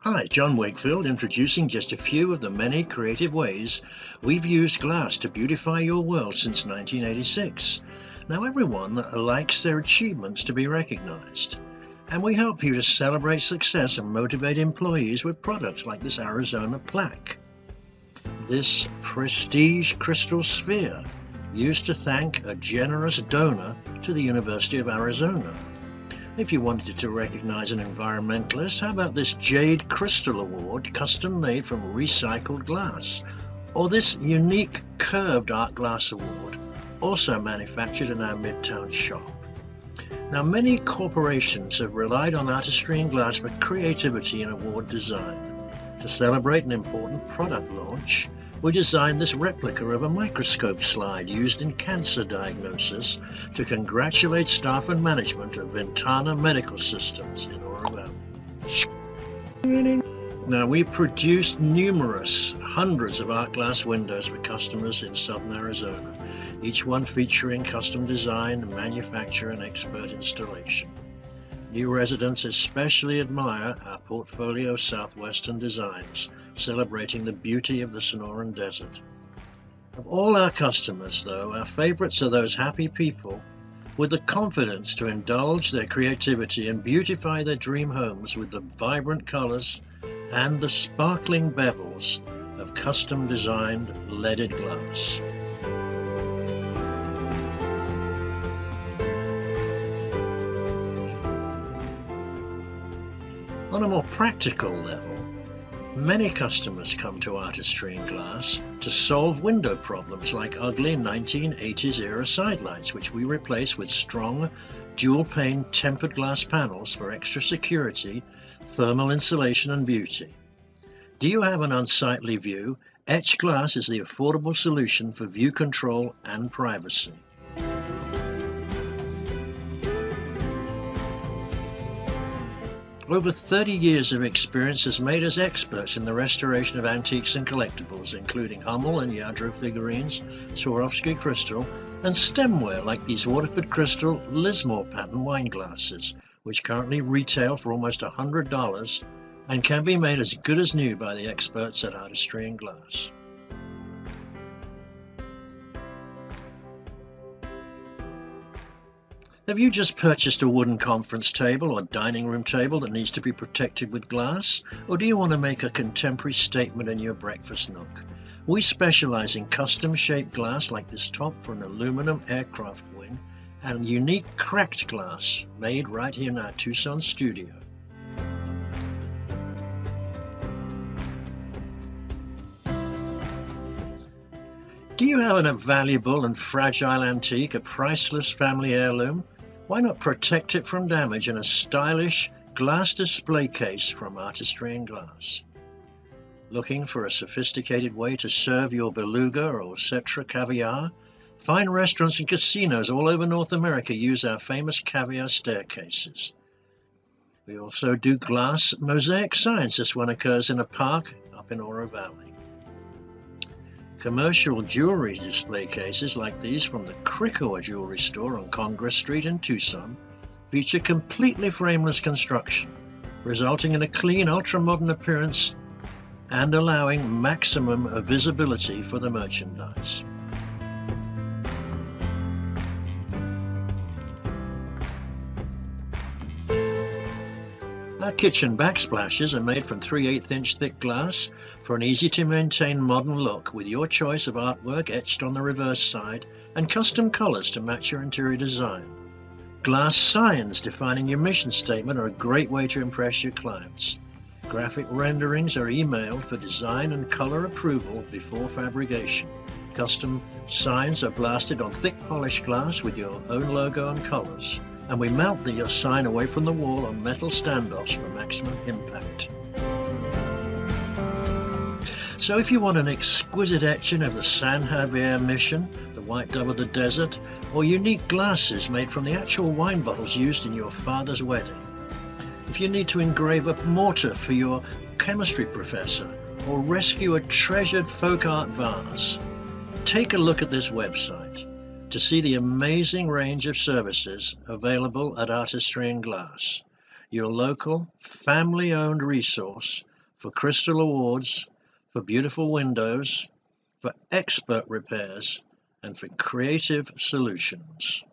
Hi, John Wakefield introducing just a few of the many creative ways we've used glass to beautify your world since 1986. Now everyone likes their achievements to be recognized, and we help you to celebrate success and motivate employees with products like this Arizona plaque. This prestige crystal sphere used to thank a generous donor to the University of Arizona. If you wanted to recognize an environmentalist, how about this Jade Crystal Award, custom made from recycled glass? Or this unique curved art glass award, also manufactured in our Midtown shop. Now, many corporations have relied on artistry and glass for creativity in award design. To celebrate an important product launch, we designed this replica of a microscope slide used in cancer diagnosis to congratulate staff and management of Ventana Medical Systems in Oro Valley. Now, we've produced hundreds of art glass windows for customers in southern Arizona, each one featuring custom design, manufacture, and expert installation. New residents especially admire our portfolio of southwestern designs, celebrating the beauty of the Sonoran Desert. Of all our customers, though, our favorites are those happy people with the confidence to indulge their creativity and beautify their dream homes with the vibrant colors and the sparkling bevels of custom-designed leaded glass. On a more practical level, many customers come to Artistry and Glass to solve window problems like ugly 1980s era sidelights, which we replace with strong dual-pane tempered glass panels for extra security, thermal insulation and beauty. Do you have an unsightly view? Etched glass is the affordable solution for view control and privacy. Over 30 years of experience has made us experts in the restoration of antiques and collectibles, including Hummel and Yadro figurines, Swarovski crystal, and stemware like these Waterford Crystal Lismore pattern wine glasses, which currently retail for almost $100 and can be made as good as new by the experts at Artistry and Glass. Have you just purchased a wooden conference table or dining room table that needs to be protected with glass? Or do you want to make a contemporary statement in your breakfast nook? We specialize in custom-shaped glass like this top for an aluminum aircraft wing and unique cracked glass made right here in our Tucson studio. Do you have a valuable and fragile antique, a priceless family heirloom? Why not protect it from damage in a stylish glass display case from Artistry and Glass? Looking for a sophisticated way to serve your beluga or cetra caviar? Fine restaurants and casinos all over North America use our famous Caviar Staircases. We also do glass mosaic signs. This one occurs in a park up in Oro Valley. Commercial jewelry display cases like these from the Cricoa Jewelry Store on Congress Street in Tucson feature completely frameless construction, resulting in a clean, ultra-modern appearance and allowing maximum visibility for the merchandise. Our kitchen backsplashes are made from 3/8" thick glass for an easy-to-maintain modern look with your choice of artwork etched on the reverse side and custom colors to match your interior design. Glass signs defining your mission statement are a great way to impress your clients. Graphic renderings are emailed for design and color approval before fabrication. Custom signs are blasted on thick polished glass with your own logo and colors, and we mount the sign away from the wall on metal standoffs for maximum impact. So if you want an exquisite etching of the San Javier mission, the white dove of the desert, or unique glasses made from the actual wine bottles used in your father's wedding, if you need to engrave a mortar for your chemistry professor, or rescue a treasured folk art vase, take a look at this website to see the amazing range of services available at Artistry and Glass, your local, family-owned resource for crystal awards, for beautiful windows, for expert repairs, and for creative solutions.